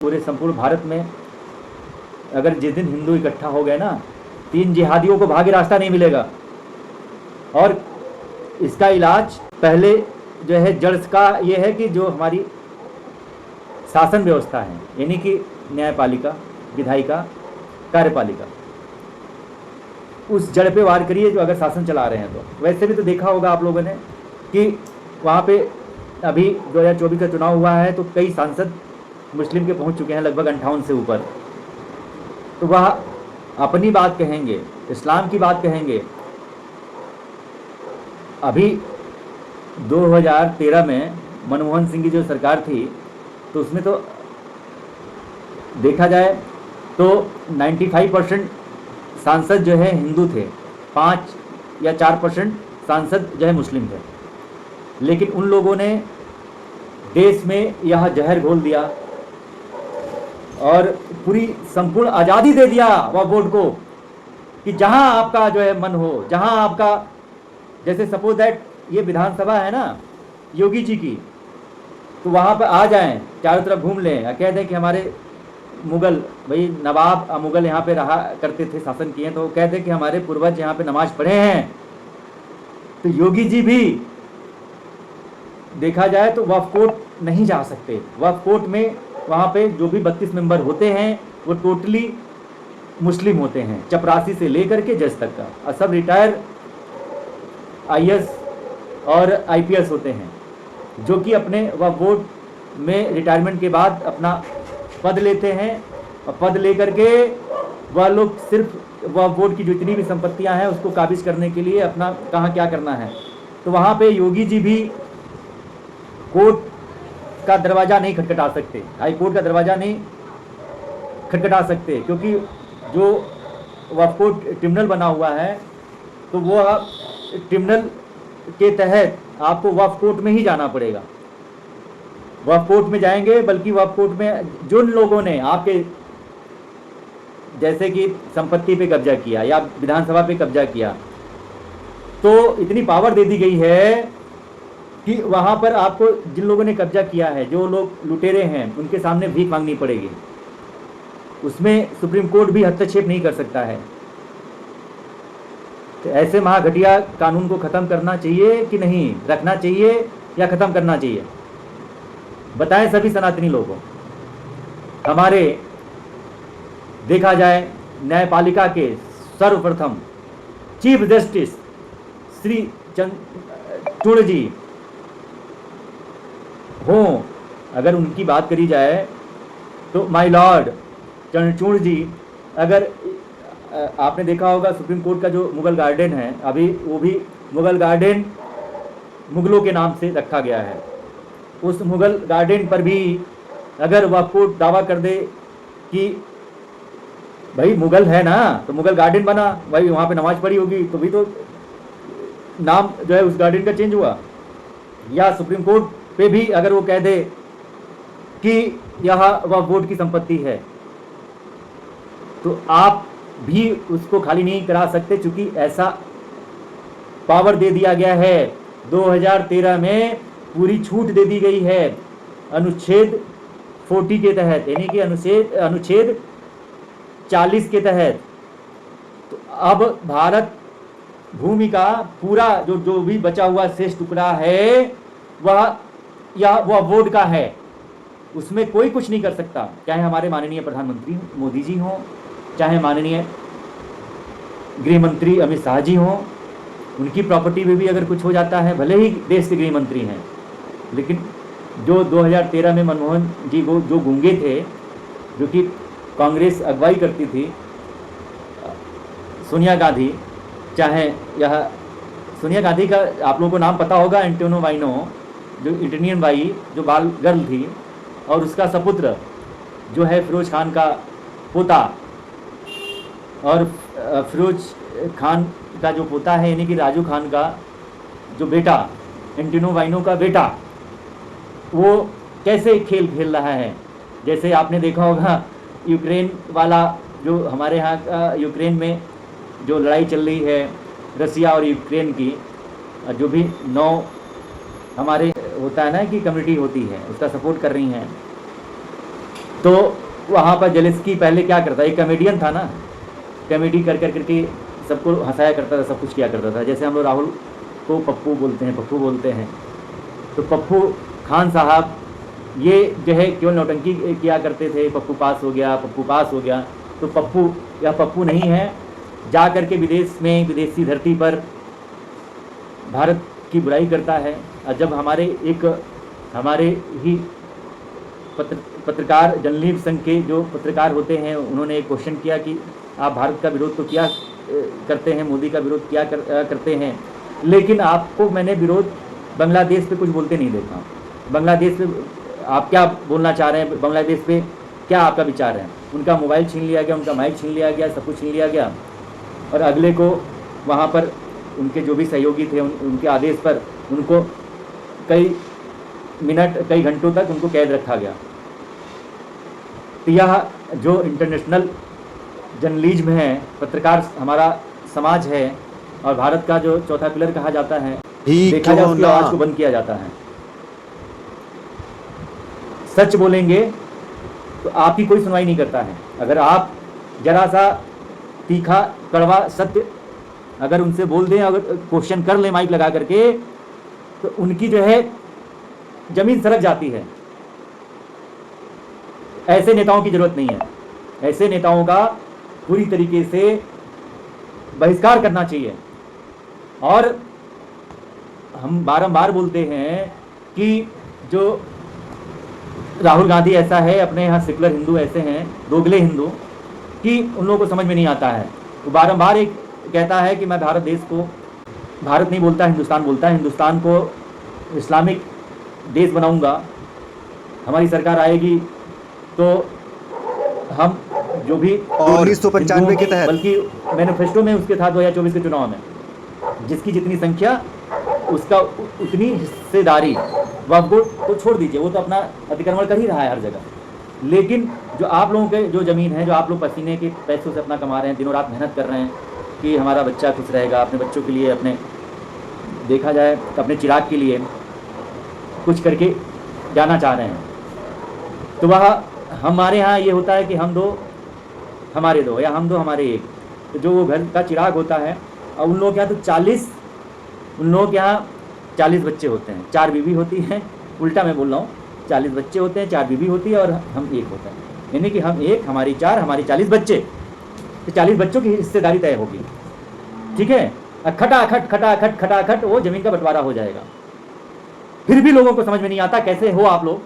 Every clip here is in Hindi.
पूरे संपूर्ण भारत में अगर जिस दिन हिंदू इकट्ठा हो गए ना, 3 जिहादियों को भागे रास्ता नहीं मिलेगा। और इसका इलाज पहले जो है जड़ का ये है कि जो हमारी शासन व्यवस्था है, यानी कि न्यायपालिका, विधायिका, कार्यपालिका, उस जड़ पे वार करिए जो अगर शासन चला रहे हैं। तो वैसे भी तो देखा होगा आप लोगों ने कि वहाँ पे अभी 2024 का चुनाव हुआ है तो कई सांसद मुस्लिम के पहुँच चुके हैं, लगभग 58 से ऊपर। तो वह अपनी बात कहेंगे, इस्लाम की बात कहेंगे। अभी 2013 में मनमोहन सिंह की जो सरकार थी तो उसमें तो देखा जाए तो 95% सांसद जो है हिंदू थे, 5 या 4% सांसद जो है मुस्लिम थे। लेकिन उन लोगों ने देश में यह जहर घोल दिया और पूरी संपूर्ण आज़ादी दे दिया वह वोट को कि जहां आपका जो है मन हो, जहां आपका, जैसे सपोज दैट ये विधानसभा है ना योगी जी की, तो वहां पर आ जाएं, चारों तरफ घूम लें और कह दें कि हमारे मुगल, भाई नवाब मुगल यहाँ पे रहा करते थे, शासन किए, तो कह दें कि हमारे पूर्वज यहाँ पे नमाज पढ़े हैं। तो योगी जी भी देखा जाए तो वक्फ कोर्ट नहीं जा सकते। वक्फ कोर्ट में वहाँ पे जो भी 32 मेंबर होते हैं वो टोटली मुस्लिम होते हैं, चपरासी से लेकर के जज तक का, और सब रिटायर IAS और IPS होते हैं, जो कि अपने वक्फ बोर्ड में रिटायरमेंट के बाद अपना पद लेते हैं। और पद लेकर के वह लोग सिर्फ वक्फ बोर्ड की जितनी भी संपत्तियां हैं उसको काबिज करने के लिए अपना कहाँ क्या करना है। तो वहाँ पे योगी जी भी कोर्ट का दरवाज़ा नहीं खटखटा सकते, हाई कोर्ट का दरवाज़ा नहीं खटखटा सकते, क्योंकि जो वक्फ कोर्ट ट्रिब्यूनल बना हुआ है तो वो ट्रिब्यूनल के तहत आपको वक्फ कोर्ट में ही जाना पड़ेगा। वक्फ कोर्ट में जाएंगे, बल्कि वक्फ कोर्ट में जिन लोगों ने आपके जैसे कि संपत्ति पे कब्जा किया या विधानसभा पे कब्जा किया, तो इतनी पावर दे दी गई है कि वहाँ पर आपको जिन लोगों ने कब्जा किया है, जो लोग लुटेरे हैं, उनके सामने भीख मांगनी पड़ेगी। उसमें सुप्रीम कोर्ट भी हस्तक्षेप नहीं कर सकता है। तो ऐसे महाघटिया कानून को ख़त्म करना चाहिए कि नहीं, रखना चाहिए या ख़त्म करना चाहिए, बताएं सभी सनातनी लोगों। हमारे देखा जाए न्यायपालिका के सर्वप्रथम चीफ जस्टिस श्री चंद्रचूड़ जी हों, अगर उनकी बात करी जाए तो माय लॉर्ड चंद्रचूड़ जी, अगर आपने देखा होगा सुप्रीम कोर्ट का जो मुगल गार्डन है, अभी वो भी मुगल गार्डन मुगलों के नाम से रखा गया है। उस मुगल गार्डन पर भी अगर वक्फ कोर्ट दावा कर दे कि भाई मुगल है ना तो मुगल गार्डन बना, भाई वहाँ पे नमाज पढ़ी होगी, तो भी तो नाम जो है उस गार्डन का चेंज हुआ। या सुप्रीम कोर्ट पे भी अगर वो कह दे कि यह वक्फ बोर्ड की संपत्ति है, तो आप भी उसको खाली नहीं करा सकते, क्योंकि ऐसा पावर दे दिया गया है। 2013 में पूरी छूट दे दी गई है अनुच्छेद 40 के तहत, यानी कि अनुच्छेद 40 के तहत। तो अब भारत भूमि का पूरा जो भी बचा हुआ शेष टुकड़ा है वह बोर्ड का है, उसमें कोई कुछ नहीं कर सकता। चाहे हमारे माननीय प्रधानमंत्री मोदी जी हों, चाहे माननीय गृह मंत्री अमित शाह जी हों, उनकी प्रॉपर्टी में भी अगर कुछ हो जाता है, भले ही देश के गृह मंत्री हैं, लेकिन जो 2013 में मनमोहन जी को जो गूंगे थे, जो कि कांग्रेस अगुवाई करती थी, सोनिया गांधी, चाहे यह सोनिया गांधी का आप लोगों को नाम पता होगा, एंटोनो वाइनो, जो इटालियन बाई जो बाल गर्ल थी, और उसका सपुत्र जो है फिरोज खान का पोता, और फिरोज खान का जो पोता है यानी कि राजू खान का जो बेटा, एंटोनो वाइनो का बेटा, वो कैसे खेल खेल रहा है। जैसे आपने देखा होगा यूक्रेन वाला, जो हमारे यहाँ का यूक्रेन में जो लड़ाई चल रही है रसिया और यूक्रेन की, जो भी 9 हमारे होता है ना कि कम्युनिटी होती है, उसका सपोर्ट कर रही हैं। तो वहाँ पर जेलेंस्की पहले क्या करता, एक कॉमेडियन था ना, कॉमेडी कर करके सबको हंसाया करता था, सब कुछ किया करता था। जैसे हम लोग राहुल को पप्पू बोलते हैं, पप्पू बोलते हैं, तो पप्पू खान साहब ये जो है केवल नौटंकी किया करते थे, पप्पू पास हो गया, पप्पू पास हो गया। तो पप्पू या पप्पू नहीं है, जा कर के विदेश में, विदेशी धरती पर भारत की बुराई करता है। और जब हमारे ही पत्रकार, जनलीव संघ के जो पत्रकार होते हैं, उन्होंने एक क्वेश्चन किया कि आप भारत का विरोध तो क्या करते हैं, मोदी का विरोध क्या करते हैं, लेकिन आपको मैंने विरोध बांग्लादेश पे कुछ बोलते नहीं देखा। बांग्लादेश पे आप क्या बोलना चाह रहे हैं, बांग्लादेश पे क्या आपका विचार है? उनका मोबाइल छीन लिया गया, उनका माइक छीन लिया गया, सब कुछ छीन लिया गया, और अगले को वहाँ पर उनके जो भी सहयोगी थे उनके आदेश पर उनको कई मिनट, कई घंटों तक उनको कैद रखा गया। तो यह जो इंटरनेशनल जर्नलिज्म है, पत्रकार हमारा समाज है, और भारत का जो चौथा पिलर कहा जाता है, देखा जाए उसकी आवाज़ को बंद किया जाता है। सच बोलेंगे तो आपकी कोई सुनवाई नहीं करता है। अगर आप जरा सा तीखा कड़वा सत्य अगर उनसे बोल दें, अगर क्वेश्चन कर ले माइक लगा करके, तो उनकी जो है जमीन सरक जाती है। ऐसे नेताओं की जरूरत नहीं है। ऐसे नेताओं का पूरी तरीके से बहिष्कार करना चाहिए। और हम बारंबार बोलते हैं कि जो राहुल गांधी ऐसा है, अपने यहाँ सेकुलर हिंदू ऐसे हैं, दोगले हिंदू, कि उन लोगों को समझ में नहीं आता है। वो बारंबार एक कहता है कि मैं भारत देश को, भारत नहीं बोलता, हिंदुस्तान बोलता है, हिंदुस्तान को इस्लामिक देश बनाऊंगा, हमारी सरकार आएगी तो हम जो भी 1995 के तहत, बल्कि मैनिफेस्टो में उसके था 2024 के चुनाव में, जिसकी जितनी संख्या उसका उतनी हिस्सेदारी, वह तो छोड़ दीजिए, वो तो अपना अतिक्रमण कर ही रहा है हर जगह। लेकिन जो आप लोगों के जो ज़मीन है, जो आप लोग पसीने के पैसों से अपना कमा रहे हैं, दिनों रात मेहनत कर रहे हैं कि हमारा बच्चा खुश रहेगा, अपने बच्चों के लिए, अपने देखा जाए तो अपने चिराग के लिए कुछ करके जाना चाह रहे हैं, तो वह हमारे यहाँ ये होता है कि हम दो हमारे दो, या हम दो हमारे एक। तो जो वो घर का चिराग होता है, और उन लोगों के यहाँ तो उन लोगों के यहाँ 40 बच्चे होते हैं, 4 बीवी होती हैं, उल्टा मैं बोल रहा हूँ, 40 बच्चे होते हैं, 4 बीवी होती है, और हम एक होता है, यानी कि हम एक, हमारी 4, हमारी 40 बच्चे, तो 40 बच्चों की हिस्सेदारी तय होगी। ठीक है, खटाखट वो जमीन का बंटवारा हो जाएगा। फिर भी लोगों को समझ में नहीं आता कैसे हो आप लोग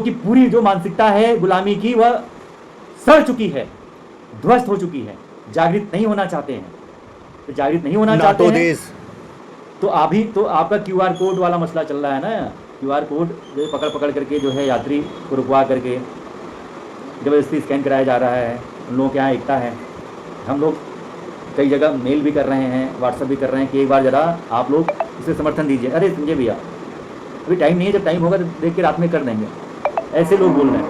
की पूरी जो मानसिकता है गुलामी की, वह सड़ चुकी है, ध्वस्त हो चुकी है। जागृत नहीं होना चाहते हैं, तो जागृत नहीं होना चाहते हैं तो अभी तो आपका QR कोड वाला मसला चल रहा है ना। QR कोड जो पकड़ करके जो है यात्री को रुकवा करके जबरदस्ती स्कैन कराया जा रहा है। उन लोगों के यहाँ एकता है। हम लोग कई जगह मेल भी कर रहे हैं, व्हाट्सएप भी कर रहे हैं कि एक बार ज़रा आप लोग इसे समर्थन दीजिए। अरे संजय भैया, अभी टाइम नहीं है, जब टाइम होगा तो देख के रात में कर देंगे, ऐसे लोग बोल रहे हैं।